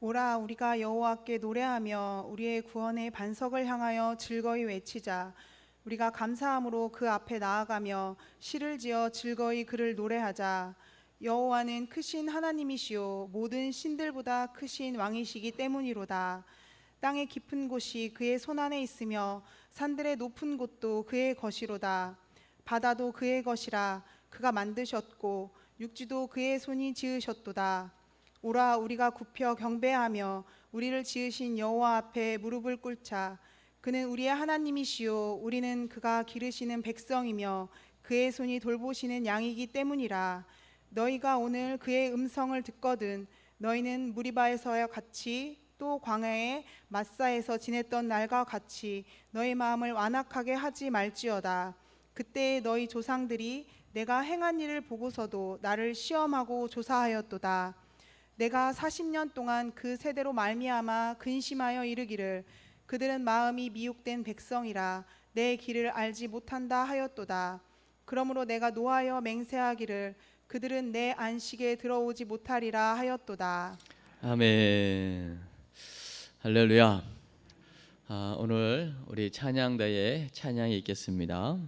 오라 우리가 여호와께 노래하며 우리의 구원의 반석을 향하여 즐거이 외치자. 우리가 감사함으로 그 앞에 나아가며 시를 지어 즐거이 그를 노래하자. 여호와는 크신 하나님이시요 모든 신들보다 크신 왕이시기 때문이로다. 땅의 깊은 곳이 그의 손안에 있으며 산들의 높은 곳도 그의 것이로다. 바다도 그의 것이라. 그가 만드셨고 육지도 그의 손이 지으셨도다. 오라 우리가 굽혀 경배하며 우리를 지으신 여호와 앞에 무릎을 꿇자. 그는 우리의 하나님이시요 우리는 그가 기르시는 백성이며 그의 손이 돌보시는 양이기 때문이라. 너희가 오늘 그의 음성을 듣거든 너희는 무리바에서와 같이 또 광야의 마사에서 지냈던 날과 같이 너희 마음을 완악하게 하지 말지어다. 그때 너희 조상들이 내가 행한 일을 보고서도 나를 시험하고 조사하였도다. 내가 40년 동안 그 세대로 말미암아 근심하여 이르기를 그들은 마음이 미혹된 백성이라 내 길을 알지 못한다 하였도다. 그러므로 내가 노하여 맹세하기를 그들은 내 안식에 들어오지 못하리라 하였도다. 아멘. 할렐루야. 오늘 우리 찬양대에 찬양이 있겠습니다.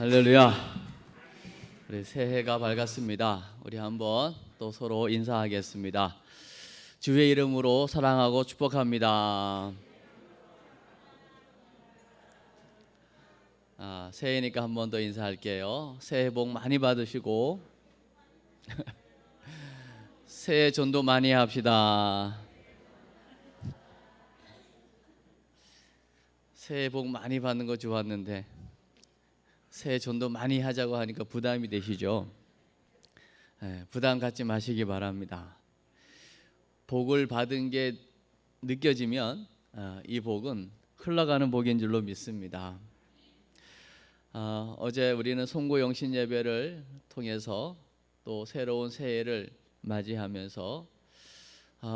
할렐루야. 우리 새해가 밝았습니다. 우리 한번 또 서로 인사하겠습니다. 주의 이름으로 사랑하고 축복합니다. 새해니까 한 번 더 인사할게요. 새해 복 많이 받으시고 새해 전도 많이 합시다. 새해 복 많이 받는 거 좋았는데 새해 전도 많이 하자고 하니까 부담이 되시죠? 부담 갖지 마시기 바랍니다. 복을 받은 게 느껴지면 이 복은 흘러가는 복인 줄로 믿습니다. 어제 우리는 송구영신 예배를 통해서 또 새로운 새해를 맞이하면서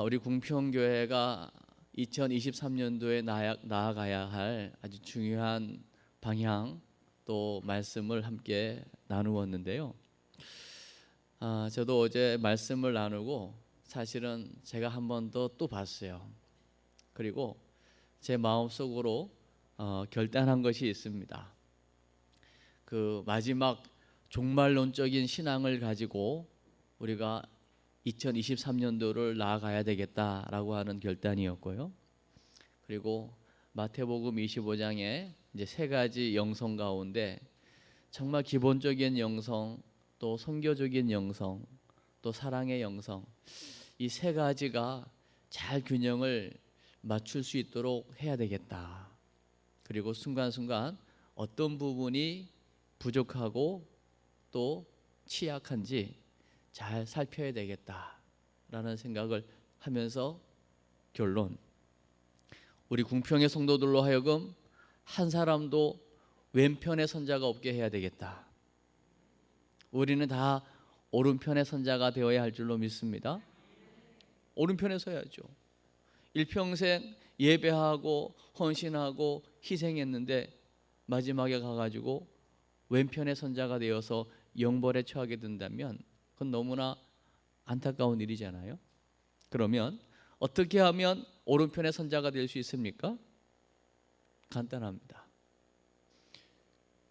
우리 궁평교회가 2023년도에 나아가야 할 아주 중요한 방향 또 말씀을 함께 나누었는데요. 저도 어제 말씀을 나누고 사실은 제가 한 번 더 또 봤어요. 그리고 제 마음속으로 결단한 것이 있습니다. 그 마지막 종말론적인 신앙을 가지고 우리가 2023년도를 나아가야 되겠다라고 하는 결단이었고요. 그리고 마태복음 25장에 이제 세 가지 영성 가운데 정말 기본적인 영성, 또 선교적인 영성, 또 사랑의 영성, 이 세 가지가 잘 균형을 맞출 수 있도록 해야 되겠다. 그리고 순간순간 어떤 부분이 부족하고 또 취약한지 잘 살펴야 되겠다라는 생각을 하면서 결론, 우리 궁평의 성도들로 하여금 한 사람도 왼편의 선자가 없게 해야 되겠다. 우리는 다 오른편의 선자가 되어야 할 줄로 믿습니다. 오른편에 서야죠. 일평생 예배하고 헌신하고 희생했는데 마지막에 가가지고 왼편의 선자가 되어서 영벌에 처하게 된다면 그건 너무나 안타까운 일이잖아요. 그러면 어떻게 하면 오른편의 선자가 될 수 있습니까? 간단합니다.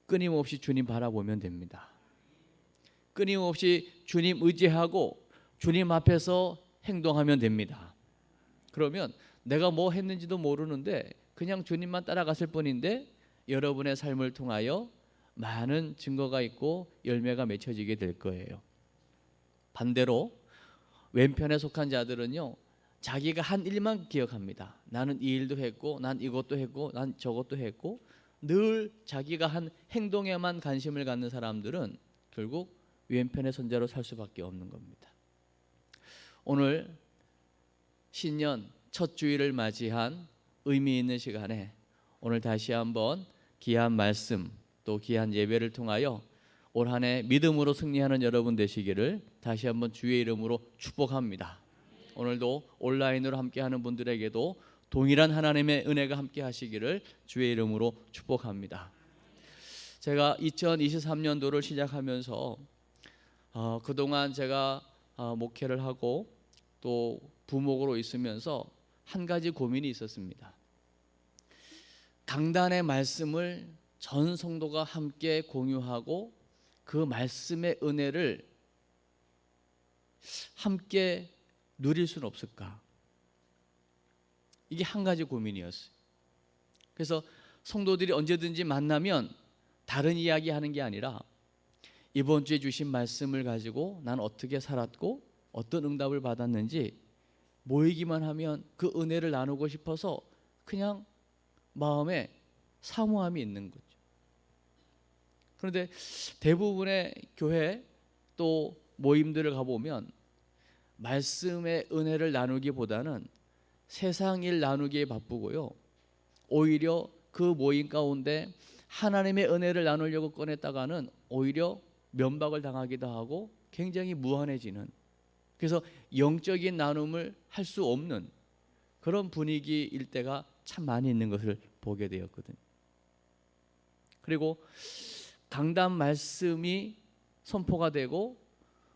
끊임없이 주님 바라보면 됩니다. 끊임없이 주님 의지하고 주님 앞에서 행동하면 됩니다. 그러면 내가 뭐 했는지도 모르는데 그냥 주님만 따라갔을 뿐인데 여러분의 삶을 통하여 많은 증거가 있고 열매가 맺혀지게 될 거예요. 반대로 왼편에 속한 자들은요, 자기가 한 일만 기억합니다. 나는 이 일도 했고 난 이것도 했고 난 저것도 했고, 늘 자기가 한 행동에만 관심을 갖는 사람들은 결국 왼편의 선자로 살 수밖에 없는 겁니다. 오늘 신년 첫 주일을 맞이한 의미 있는 시간에 오늘 다시 한번 귀한 말씀 또 귀한 예배를 통하여 올 한 해 믿음으로 승리하는 여러분 되시기를 다시 한번 주의 이름으로 축복합니다. 오늘도 온라인으로 함께하는 분들에게도 동일한 하나님의 은혜가 함께 하시기를 주의 이름으로 축복합니다. 제가 2023년도를 시작하면서 그동안 제가 목회를 하고 또 부목으로 있으면서 한 가지 고민이 있었습니다. 강단의 말씀을 전 성도가 함께 공유하고 그 말씀의 은혜를 함께 누릴 수는 없을까? 이게 한 가지 고민이었어요. 그래서 성도들이 언제든지 만나면 다른 이야기 하는 게 아니라 이번 주에 주신 말씀을 가지고 난 어떻게 살았고 어떤 응답을 받았는지 모이기만 하면 그 은혜를 나누고 싶어서 그냥 마음에 사모함이 있는 거죠. 그런데 대부분의 교회 또 모임들을 가보면 말씀의 은혜를 나누기보다는 세상 일 나누기에 바쁘고요, 오히려 그 모임 가운데 하나님의 은혜를 나누려고 꺼냈다가는 오히려 면박을 당하기도 하고 굉장히 무한해지는, 그래서 영적인 나눔을 할 수 없는 그런 분위기일 때가 참 많이 있는 것을 보게 되었거든요. 그리고 강단 말씀이 선포가 되고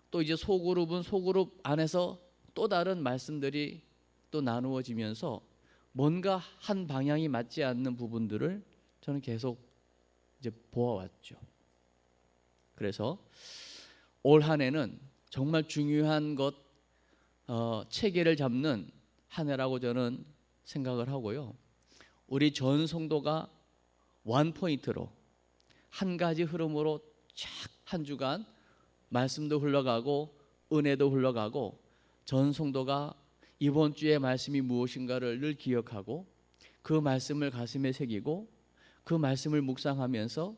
또 이제 소그룹은 소그룹 안에서 또 다른 말씀들이 또 나누어지면서 뭔가 한 방향이 맞지 않는 부분들을 저는 계속 이제 보아왔죠. 그래서 올 한 해는 정말 중요한 것 체계를 잡는 한 해라고 저는 생각을 하고요. 우리 전 성도가 원 포인트로 한 가지 흐름으로 쫙 한 주간 말씀도 흘러가고 은혜도 흘러가고 전 성도가 이번 주의 말씀이 무엇인가를 늘 기억하고 그 말씀을 가슴에 새기고 그 말씀을 묵상하면서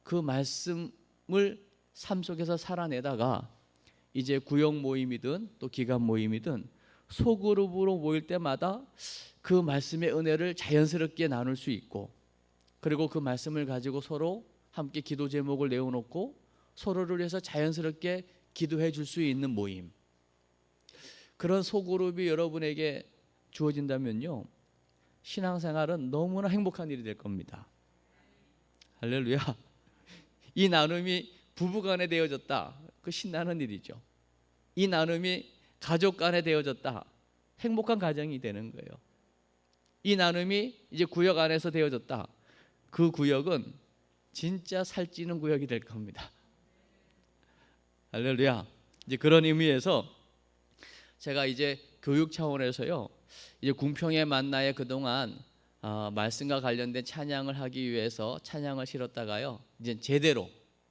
그 말씀을 삶 속에서 살아내다가 이제 구역 모임이든 또 기간 모임이든 소그룹으로 모일 때마다 그 말씀의 은혜를 자연스럽게 나눌 수 있고 그리고 그 말씀을 가지고 서로 함께 기도 제목을 내어놓고 서로를 위해서 자연스럽게 기도해 줄 수 있는 모임, 그런 소그룹이 여러분에게 주어진다면요 신앙생활은 너무나 행복한 일이 될 겁니다. 할렐루야. 이 나눔이 부부간에 되어졌다, 그 신나는 일이죠. 이 나눔이 가족 간에 되어졌다, 행복한 가정이 되는 거예요. 이 나눔이 이제 구역 안에서 되어졌다, 그 구역은 진짜 살찌는 구역이 될 겁니다. 할렐루야. 이제 그런 의미에서 제가 이제 교육 차원에서요 이제 궁평의 만나에 그동안 말씀과 관련된 찬양을 하기 위해서 찬양을 실었다가요 이제 제대로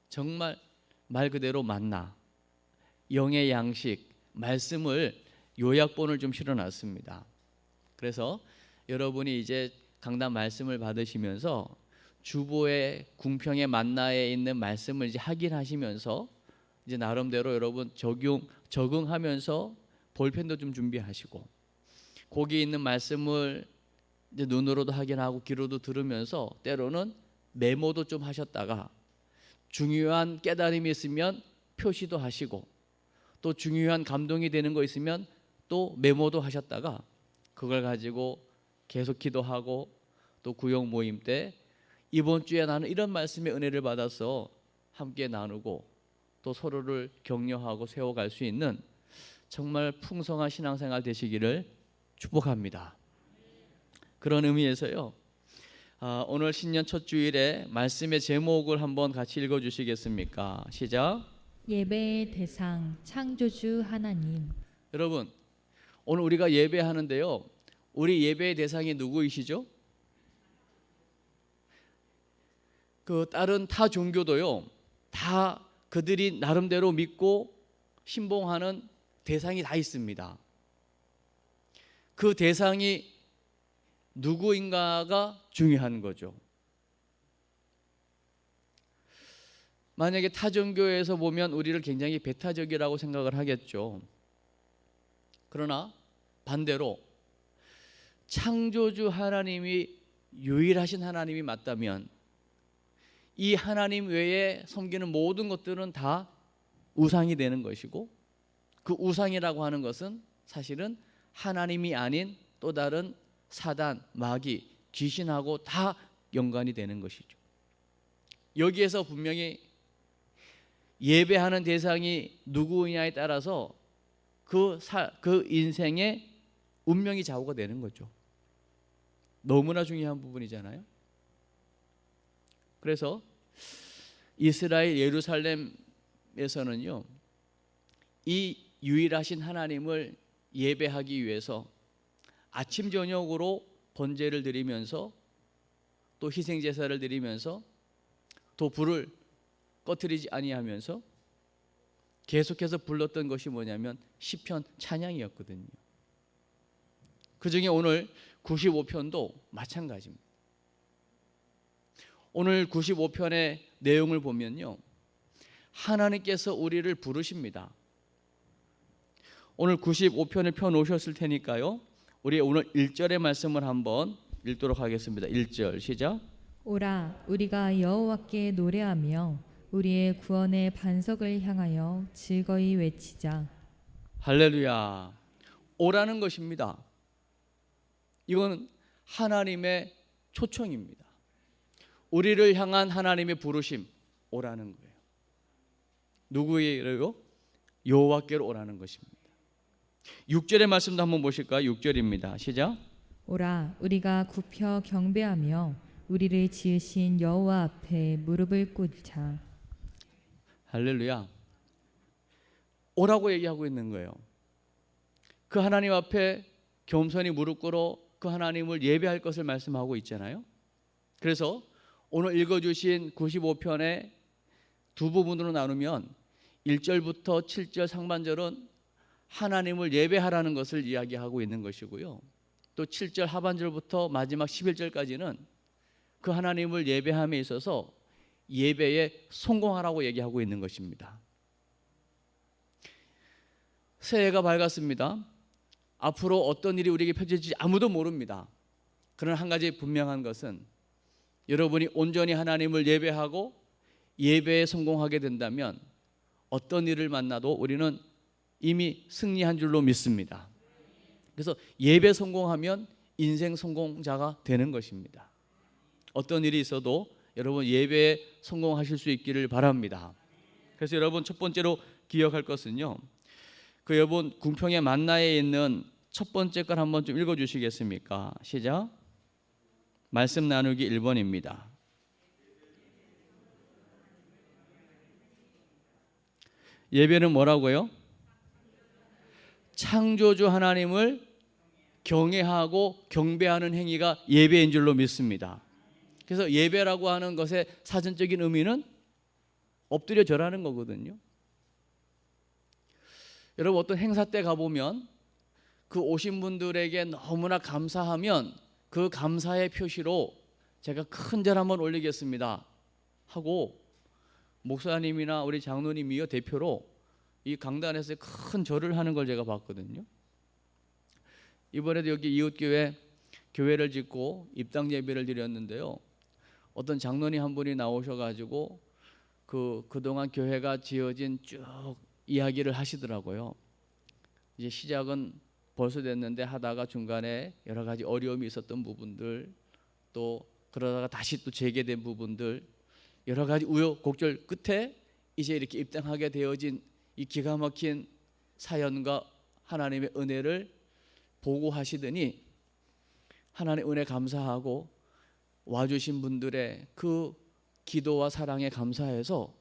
정말 말 그대로 만나 영의 양식 말씀을 요약본을 좀 실어놨습니다. 그래서 여러분이 이제 강단 말씀을 받으시면서 주보의 궁평의 만나에 있는 말씀을 이제 확인하시면서 이제 나름대로 여러분 적응하면서 볼펜도 좀 준비하시고 거기 있는 말씀을 이제 눈으로도 확인하고 귀로도 들으면서 때로는 메모도 좀 하셨다가 중요한 깨달음이 있으면 표시도 하시고 또 중요한 감동이 되는 거 있으면 또 메모도 하셨다가 그걸 가지고 계속 기도하고 또 구역 모임 때 이번 주에 나는 이런 말씀의 은혜를 받아서 함께 나누고 또 서로를 격려하고 세워갈 수 있는 정말 풍성한 신앙생활 되시기를 축복합니다. 그런 의미에서요 오늘 신년 첫 주일에 말씀의 제목을 한번 같이 읽어주시겠습니까? 시작. 예배의 대상 창조주 하나님. 여러분 오늘 우리가 예배하는데요 우리 예배의 대상이 누구이시죠? 그 다른 타 종교도요 다 그들이 나름대로 믿고 신봉하는 대상이 다 있습니다. 그 대상이 누구인가가 중요한 거죠. 만약에 타 종교에서 보면 우리를 굉장히 배타적이라고 생각을 하겠죠. 그러나 반대로 창조주 하나님이 유일하신 하나님이 맞다면 이 하나님 외에 섬기는 모든 것들은 다 우상이 되는 것이고 그 우상이라고 하는 것은 사실은 하나님이 아닌 또 다른 사단, 마귀, 귀신하고 다 연관이 되는 것이죠. 여기에서 분명히 예배하는 대상이 누구냐에 따라서 그 인생의 운명이 좌우가 되는 거죠. 너무나 중요한 부분이잖아요. 그래서 이스라엘 예루살렘에서는요 이 유일하신 하나님을 예배하기 위해서 아침 저녁으로 번제를 드리면서 또 희생 제사를 드리면서 또 불을 꺼트리지 아니하면서 계속해서 불렀던 것이 뭐냐면 시편 찬양이었거든요. 그중에 오늘 95편도 마찬가지입니다. 오늘 95편의 내용을 보면요 하나님께서 우리를 부르십니다. 오늘 95편을 펴놓으셨을 테니까요 우리 오늘 1절의 말씀을 한번 읽도록 하겠습니다. 1절 시작. 오라 우리가 여호와께 노래하며 우리의 구원의 반석을 향하여 즐거이 외치자. 할렐루야. 오라는 것입니다. 이건 하나님의 초청입니다. 우리를 향한 하나님의 부르심, 오라는 거예요. 누구에게요? 여호와께로 오라는 것입니다. 6절의 말씀도 한번 보실까요? 6절입니다. 시작. 오라 우리가 굽혀 경배하며 우리를 지으신 여호와 앞에 무릎을 꿇자. 할렐루야. 오라고 얘기하고 있는 거예요. 그 하나님 앞에 겸손히 무릎 꿇어 그 하나님을 예배할 것을 말씀하고 있잖아요. 그래서 오늘 읽어주신 95편의 두 부분으로 나누면 1절부터 7절 상반절은 하나님을 예배하라는 것을 이야기하고 있는 것이고요. 또 7절 하반절부터 마지막 11절까지는 그 하나님을 예배함에 있어서 예배에 성공하라고 얘기하고 있는 것입니다. 새해가 밝았습니다. 앞으로 어떤 일이 우리에게 펼쳐질지 아무도 모릅니다. 그러나 한 가지 분명한 것은 여러분이 온전히 하나님을 예배하고 예배에 성공하게 된다면 어떤 일을 만나도 우리는 이미 승리한 줄로 믿습니다. 그래서 예배 성공하면 인생 성공자가 되는 것입니다. 어떤 일이 있어도 여러분 예배에 성공하실 수 있기를 바랍니다. 그래서 여러분 첫 번째로 기억할 것은요, 그 여러분 궁평의 만나에 있는 첫 번째 걸 한번 좀 읽어주시겠습니까? 시작. 말씀 나누기 1번입니다. 예배는 뭐라고요? 창조주 하나님을 경외하고 경배하는 행위가 예배인 줄로 믿습니다. 그래서 예배라고 하는 것의 사전적인 의미는 엎드려 절하는 거거든요. 여러분 어떤 행사 때 가보면 그 오신 분들에게 너무나 감사하면 그 감사의 표시로 제가 큰 절 한번 올리겠습니다 하고 목사님이나 우리 장로님이요 대표로 이 강단에서 큰 절을 하는 걸 제가 봤거든요. 이번에도 여기 이웃교회 교회를 짓고 입당 예배를 드렸는데요. 어떤 장로님 한 분이 나오셔가지고 그동안 교회가 지어진 쭉 이야기를 하시더라고요. 이제 시작은 벌써 됐는데 하다가 중간에 여러 가지 어려움이 있었던 부분들, 또 그러다가 다시 또 재개된 부분들, 여러 가지 우여곡절 끝에 이제 이렇게 입당하게 되어진 이 기가 막힌 사연과 하나님의 은혜를 보고하시더니 하나님의 은혜 감사하고 와주신 분들의 그 기도와 사랑에 감사해서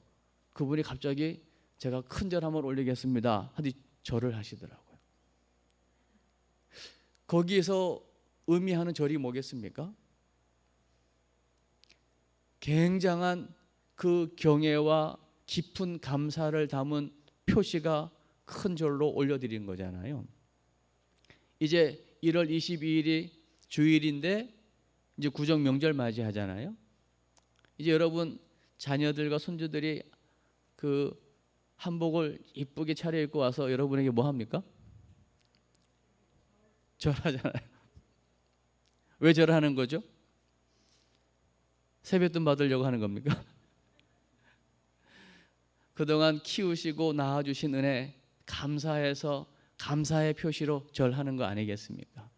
그분이 갑자기 제가 큰 절 한번 올리겠습니다 하더니 절을 하시더라고요. 거기에서 의미하는 절이 뭐겠습니까? 굉장한 그 경애와 깊은 감사를 담은 표시가 큰 절로 올려드린 거잖아요. 이제 1월 22일이 주일인데 이제 구정 명절 맞이하잖아요. 이제 여러분 자녀들과 손주들이 그 한복을 이쁘게 차려입고 와서 여러분에게 뭐 합니까? 절하잖아요. 왜 절하는 거죠? 세뱃돈 받으려고 하는 겁니까? 그동안 키우시고 낳아주신 은혜 감사해서 감사의 표시로 절하는 거 아니겠습니까?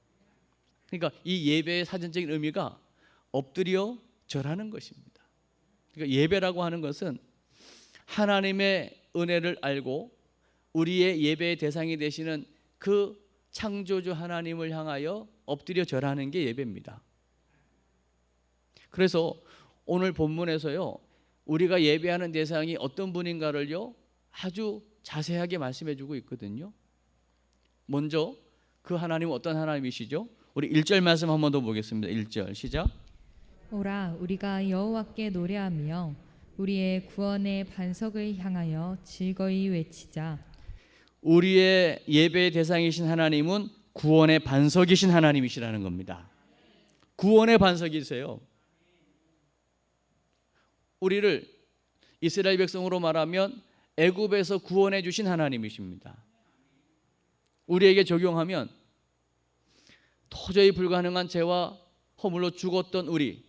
그러니까 이 예배의 사전적인 의미가 엎드려 절하는 것입니다. 그러니까 예배라고 하는 것은 하나님의 은혜를 알고 우리의 예배의 대상이 되시는 그 창조주 하나님을 향하여 엎드려 절하는 게 예배입니다. 그래서 오늘 본문에서요, 우리가 예배하는 대상이 어떤 분인가를요 아주 자세하게 말씀해 주고 있거든요. 먼저 그 하나님은 어떤 하나님이시죠? 우리 1절 말씀 한 번 더 보겠습니다. 1절 시작. 오라 우리가 여호와께 노래하며 우리의 구원의 반석을 향하여 즐거이 외치자. 우리의 예배의 대상이신 하나님은 구원의 반석이신 하나님이시라는 겁니다. 구원의 반석이세요. 우리를 이스라엘 백성으로 말하면 애굽에서 구원해 주신 하나님이십니다. 우리에게 적용하면 도저히 불가능한 죄와 허물로 죽었던 우리,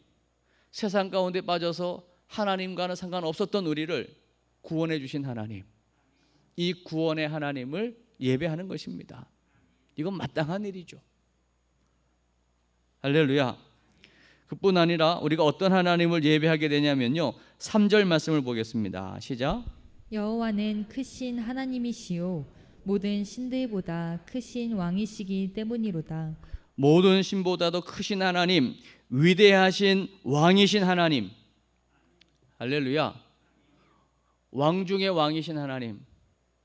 세상 가운데 빠져서 하나님과는 상관없었던 우리를 구원해 주신 하나님, 이 구원의 하나님을 예배하는 것입니다. 이건 마땅한 일이죠. 할렐루야. 그뿐 아니라 우리가 어떤 하나님을 예배하게 되냐면요, 3절 말씀을 보겠습니다. 시작. 여호와는 크신 하나님이시요 모든 신들보다 크신 왕이시기 때문이로다. 모든 신보다도 크신 하나님, 위대하신 왕이신 하나님. 할렐루야. 왕 중의 왕이신 하나님,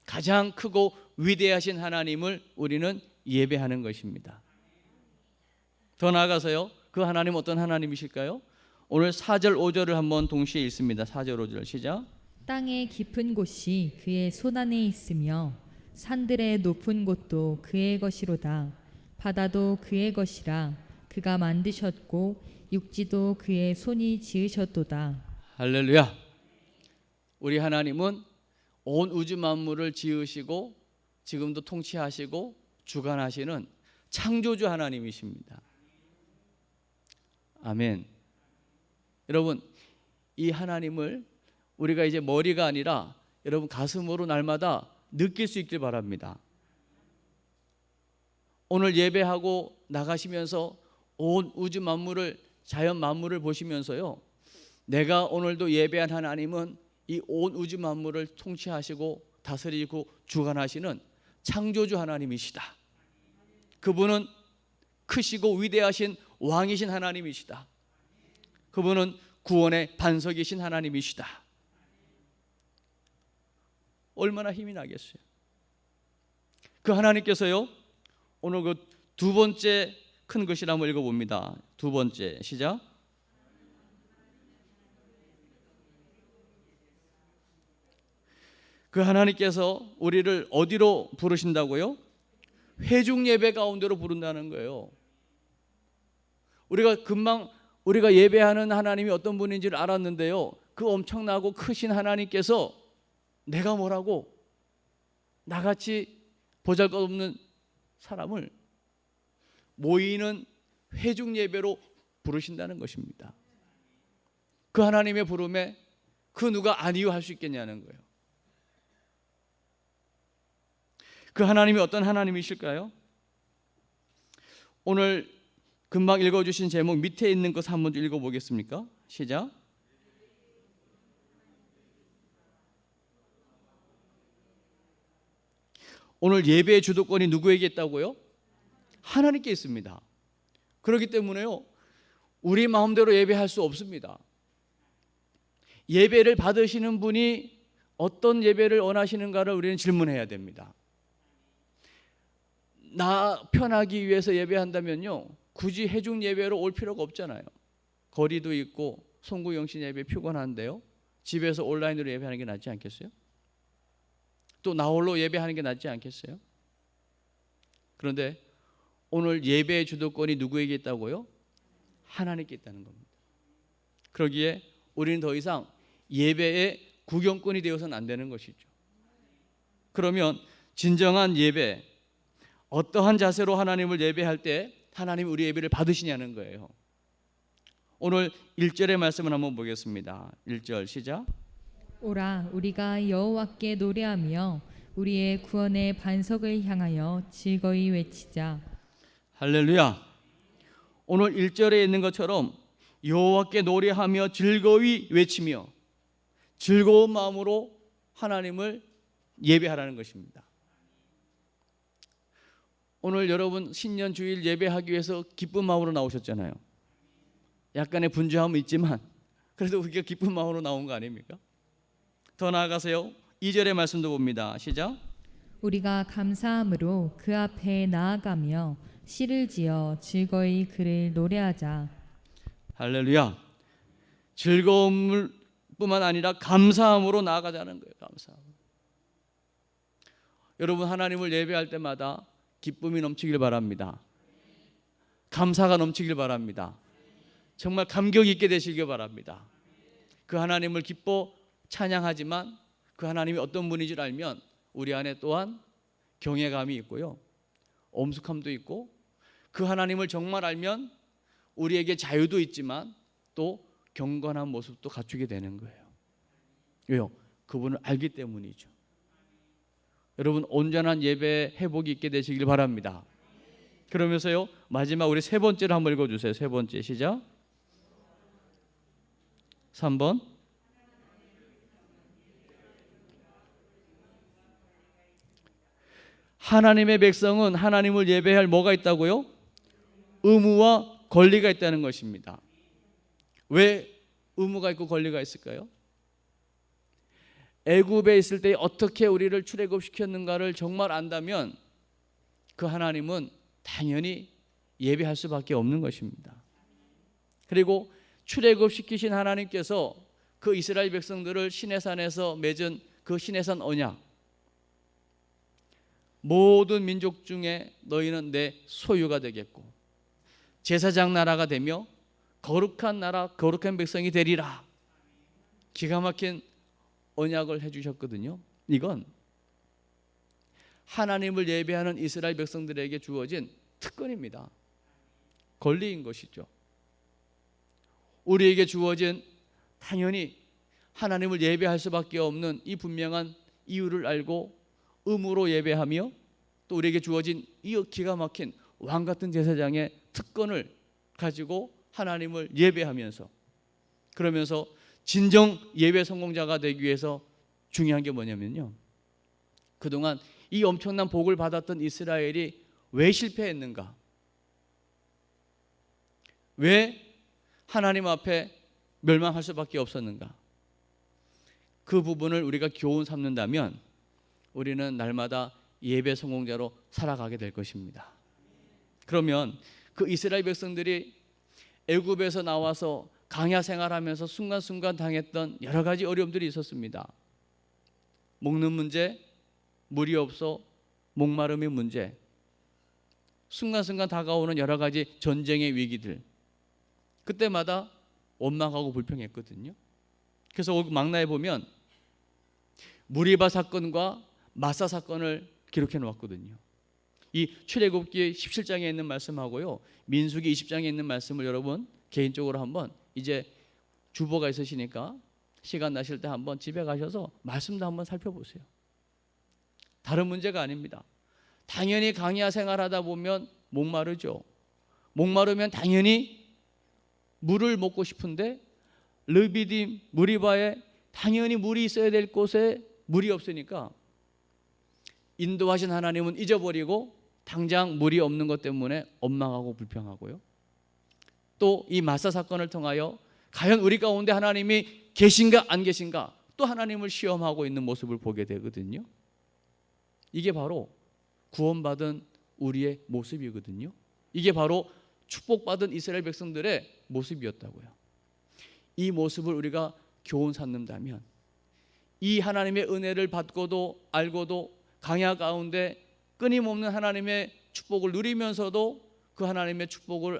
가장 크고 위대하신 하나님을 우리는 예배하는 것입니다. 더 나아가서요, 그 하나님 어떤 하나님이실까요? 오늘 4절 5절을 한번 동시에 읽습니다. 4절 5절 시작. 땅의 깊은 곳이 그의 손안에 있으며 산들의 높은 곳도 그의 것이로다. 바다도 그의 것이라. 그가 만드셨고 육지도 그의 손이 지으셨도다. 할렐루야. 우리 하나님은 온 우주 만물을 지으시고 지금도 통치하시고 주관하시는 창조주 하나님이십니다. 아멘. 여러분, 이 하나님을 우리가 이제 머리가 아니라 여러분 가슴으로 날마다 느낄 수 있길 바랍니다. 오늘 예배하고 나가시면서 온 우주 만물을, 자연 만물을 보시면서요, 내가 오늘도 예배한 하나님은 이 온 우주 만물을 통치하시고 다스리고 주관하시는 창조주 하나님이시다. 그분은 크시고 위대하신 왕이신 하나님이시다. 그분은 구원의 반석이신 하나님이시다. 얼마나 힘이 나겠어요. 그 하나님께서요, 오늘 그 두 번째 큰 것이라 한번 읽어봅니다. 두 번째 시작. 그 하나님께서 우리를 어디로 부르신다고요? 회중 예배 가운데로 부른다는 거예요. 우리가 예배하는 하나님이 어떤 분인지를 알았는데요, 그 엄청나고 크신 하나님께서 내가 뭐라고 나같이 보잘것없는 사람을 모이는 회중 예배로 부르신다는 것입니다. 그 하나님의 부름에 그 누가 아니요 할 수 있겠냐는 거예요. 그 하나님이 어떤 하나님이실까요? 오늘 금방 읽어주신 제목 밑에 있는 것 한번 읽어보겠습니까? 시작. 오늘 예배의 주도권이 누구에게 있다고요? 하나님께 있습니다. 그렇기 때문에요, 우리 마음대로 예배할 수 없습니다. 예배를 받으시는 분이 어떤 예배를 원하시는가를 우리는 질문해야 됩니다. 나 편하기 위해서 예배한다면요, 굳이 회중 예배로 올 필요가 없잖아요. 거리도 있고 송구영신 예배 피곤한데요, 집에서 온라인으로 예배하는 게 낫지 않겠어요? 또 나홀로 예배하는 게 낫지 않겠어요? 그런데 오늘 예배의 주도권이 누구에게 있다고요? 하나님께 있다는 겁니다. 그러기에 우리는 더 이상 예배의 구경꾼이 되어서는 안 되는 것이죠. 그러면 진정한 예배, 어떠한 자세로 하나님을 예배할 때 하나님이 우리 예배를 받으시냐는 거예요. 오늘 1절의 말씀을 한번 보겠습니다. 1절 시작. 오라 우리가 여호와께 노래하며 우리의 구원의 반석을 향하여 즐거이 외치자. 할렐루야. 오늘 1절에 있는 것처럼 여호와께 노래하며 즐거이 외치며 즐거운 마음으로 하나님을 예배하라는 것입니다. 오늘 여러분 신년 주일 예배하기 위해서 기쁜 마음으로 나오셨잖아요. 약간의 분주함은 있지만 그래도 우리가 기쁜 마음으로 나온 거 아닙니까? 더 나아가세요. 2절의 말씀도 봅니다. 시작. 우리가 감사함으로 그 앞에 나아가며 시를 지어 즐거이 그를 노래하자. 할렐루야. 즐거움을 뿐만 아니라 감사함으로 나아가자는 거예요. 감사함. 여러분 하나님을 예배할 때마다 기쁨이 넘치길 바랍니다. 감사가 넘치길 바랍니다. 정말 감격 있게 되시길 바랍니다. 그 하나님을 기뻐 찬양하지만 그 하나님이 어떤 분인 줄 알면 우리 안에 또한 경외감이 있고요, 엄숙함도 있고, 그 하나님을 정말 알면 우리에게 자유도 있지만 또 경건한 모습도 갖추게 되는 거예요. 왜요? 그분을 알기 때문이죠. 여러분 온전한 예배 회복이 있게 되시길 바랍니다. 그러면서요, 마지막 우리 세 번째로 한번 읽어주세요. 세 번째 시작. 3번. 하나님의 백성은 하나님을 예배할 뭐가 있다고요? 의무와 권리가 있다는 것입니다. 왜 의무가 있고 권리가 있을까요? 애굽에 있을 때 어떻게 우리를 출애굽시켰는가를 정말 안다면 그 하나님은 당연히 예배할 수밖에 없는 것입니다. 그리고 출애굽시키신 하나님께서 그 이스라엘 백성들을 시내산에서 맺은 그 시내산 언약, 모든 민족 중에 너희는 내 소유가 되겠고 제사장 나라가 되며 거룩한 나라, 거룩한 백성이 되리라. 기가 막힌 언약을 해주셨거든요. 이건 하나님을 예배하는 이스라엘 백성들에게 주어진 특권입니다. 권리인 것이죠. 우리에게 주어진 당연히 하나님을 예배할 수밖에 없는 이 분명한 이유를 알고 의무로 예배하며 또 우리에게 주어진 이 기가 막힌 왕 같은 제사장의 특권을 가지고 하나님을 예배하면서 그러면서 진정 예배 성공자가 되기 위해서 중요한 게 뭐냐면요. 그동안 이 엄청난 복을 받았던 이스라엘이 왜 실패했는가? 왜 하나님 앞에 멸망할 수밖에 없었는가? 그 부분을 우리가 교훈 삼는다면 우리는 날마다 예배 성공자로 살아가게 될 것입니다. 그러면 그 이스라엘 백성들이 애굽에서 나와서 광야 생활하면서 순간순간 당했던 여러 가지 어려움들이 있었습니다. 먹는 문제, 물이 없어 목마름의 문제, 순간순간 다가오는 여러 가지 전쟁의 위기들, 그때마다 원망하고 불평했거든요. 그래서 막나에 보면 무리바 사건과 마사 사건을 기록해 놓았거든요. 이 출애굽기 17장에 있는 말씀하고요, 민수기 20장에 있는 말씀을 여러분 개인적으로 한번, 이제 주보가 있으시니까 시간 나실 때 한번 집에 가셔서 말씀도 한번 살펴보세요. 다른 문제가 아닙니다. 당연히 광야 생활하다 보면 목마르죠. 목마르면 당연히 물을 먹고 싶은데 르비딤 무리바에 당연히 물이 있어야 될 곳에 물이 없으니까 인도하신 하나님은 잊어버리고 당장 물이 없는 것 때문에 원망하고 불평하고요. 또 이 마사 사건을 통하여 과연 우리 가운데 하나님이 계신가 안 계신가 또 하나님을 시험하고 있는 모습을 보게 되거든요. 이게 바로 구원받은 우리의 모습이거든요. 이게 바로 축복받은 이스라엘 백성들의 모습이었다고요. 이 모습을 우리가 교훈 삼는다면 이 하나님의 은혜를 받고도 알고도 광야 가운데 끊임없는 하나님의 축복을 누리면서도 그 하나님의 축복을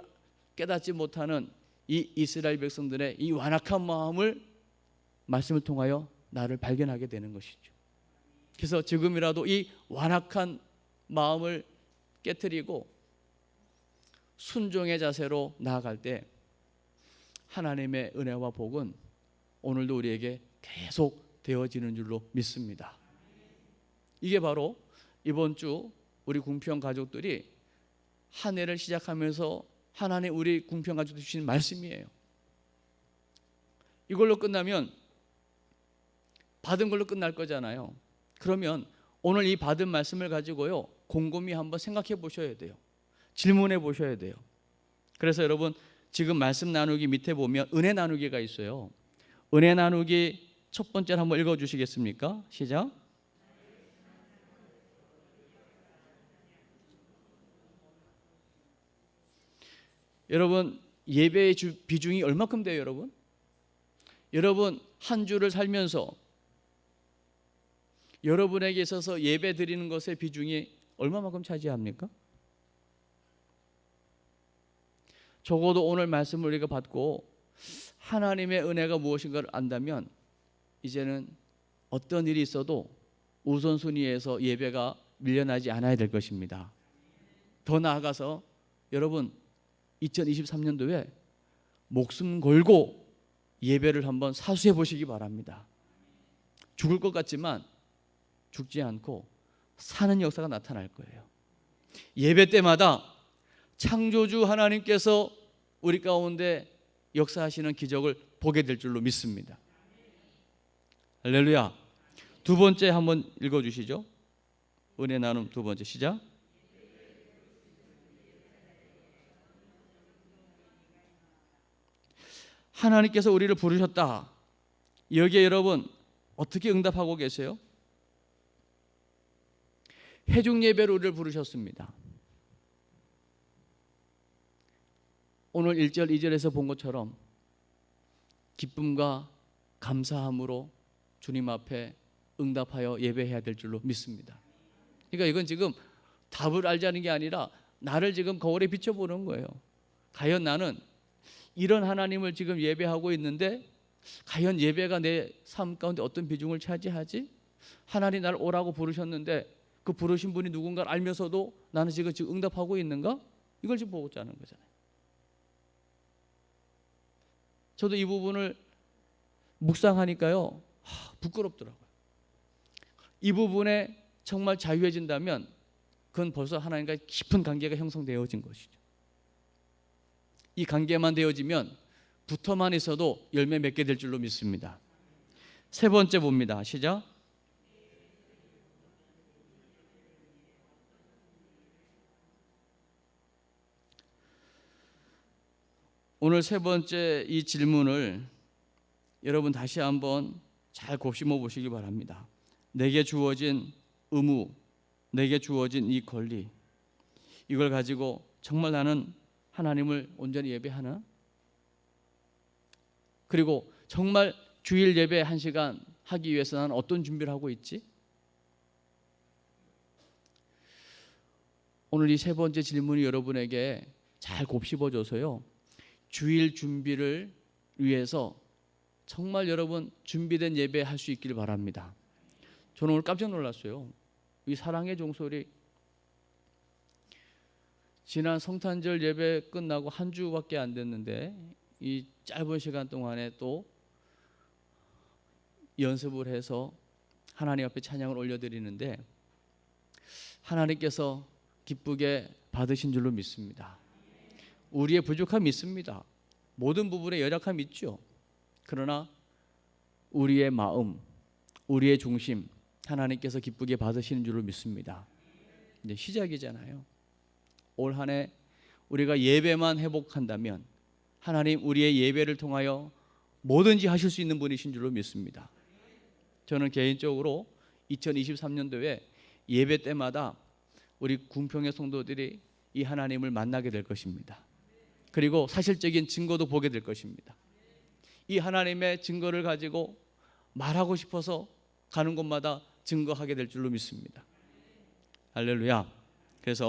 깨닫지 못하는 이 이스라엘 백성들의 이 완악한 마음을 말씀을 통하여 나를 발견하게 되는 것이죠. 그래서 지금이라도 이 완악한 마음을 깨트리고 순종의 자세로 나아갈 때 하나님의 은혜와 복은 오늘도 우리에게 계속 되어지는 줄로 믿습니다. 이게 바로 이번 주 우리 궁평 가족들이 한 해를 시작하면서 하나님 우리 궁평 가족들 주신 말씀이에요. 이걸로 끝나면 받은 걸로 끝날 거잖아요. 그러면 오늘 이 받은 말씀을 가지고요, 곰곰이 한번 생각해 보셔야 돼요. 질문해 보셔야 돼요. 그래서 여러분 지금 말씀 나누기 밑에 보면 은혜 나누기가 있어요. 은혜 나누기 첫 번째를 한번 읽어 주시겠습니까? 시작. 여러분 예배의 비중이 얼마큼 돼요, 여러분? 여러분 한 주를 살면서 여러분에게 있어서 예배 드리는 것의 비중이 얼마만큼 차지합니까? 적어도 오늘 말씀을 우리가 받고 하나님의 은혜가 무엇인가를 안다면 이제는 어떤 일이 있어도 우선순위에서 예배가 밀려나지 않아야 될 것입니다. 더 나아가서 여러분 2023년도에 목숨 걸고 예배를 한번 사수해 보시기 바랍니다. 죽을 것 같지만 죽지 않고 사는 역사가 나타날 거예요. 예배 때마다 창조주 하나님께서 우리 가운데 역사하시는 기적을 보게 될 줄로 믿습니다. 할렐루야. 두 번째 한번 읽어주시죠. 은혜 나눔 두 번째 시작. 하나님께서 우리를 부르셨다. 여기에 여러분 어떻게 응답하고 계세요? 회중 예배로 우리를 부르셨습니다. 오늘 1절 2절에서 본 것처럼 기쁨과 감사함으로 주님 앞에 응답하여 예배해야 될 줄로 믿습니다. 그러니까 이건 지금 답을 알자는 게 아니라 나를 지금 거울에 비춰보는 거예요. 과연 나는 이런 하나님을 지금 예배하고 있는데 과연 예배가 내 삶 가운데 어떤 비중을 차지하지? 하나님 나를 오라고 부르셨는데 그 부르신 분이 누군가를 알면서도 나는 지금 응답하고 있는가? 이걸 지금 보고자 하는 거잖아요. 저도 이 부분을 묵상하니까요, 부끄럽더라고요. 이 부분에 정말 자유해진다면 그건 벌써 하나님과 깊은 관계가 형성되어진 것이죠. 이 관계만 되어지면 붙어만 있어도 열매 맺게 될 줄로 믿습니다. 세 번째 봅니다. 시작. 오늘 세 번째 이 질문을 여러분 다시 한번 잘 곱씹어 보시기 바랍니다. 내게 주어진 의무, 내게 주어진 이 권리, 이걸 가지고 정말 나는 하나님을 온전히 예배하나? 그리고 정말 주일 예배 1시간 하기 위해서 나는 어떤 준비를 하고 있지? 오늘 이 세 번째 질문이 여러분에게 잘 곱씹어줘서요, 주일 준비를 위해서 정말 여러분 준비된 예배 할 수 있기를 바랍니다. 저는 오늘 깜짝 놀랐어요. 이 사랑의 종소리, 지난 성탄절 예배 끝나고 한 주밖에 안 됐는데 이 짧은 시간 동안에 또 연습을 해서 하나님 앞에 찬양을 올려드리는데 하나님께서 기쁘게 받으신 줄로 믿습니다. 우리의 부족함이 있습니다. 모든 부분에 연약함이 있죠. 그러나 우리의 마음, 우리의 중심, 하나님께서 기쁘게 받으시는 줄로 믿습니다. 이제 시작이잖아요. 올 한 해 우리가 예배만 회복한다면 하나님 우리의 예배를 통하여 뭐든지 하실 수 있는 분이신 줄로 믿습니다. 저는 개인적으로 2023년도에 예배 때마다 우리 궁평의 성도들이 이 하나님을 만나게 될 것입니다. 그리고 사실적인 증거도 보게 될 것입니다. 이 하나님의 증거를 가지고 말하고 싶어서 가는 곳마다 증거하게 될 줄로 믿습니다. 할렐루야.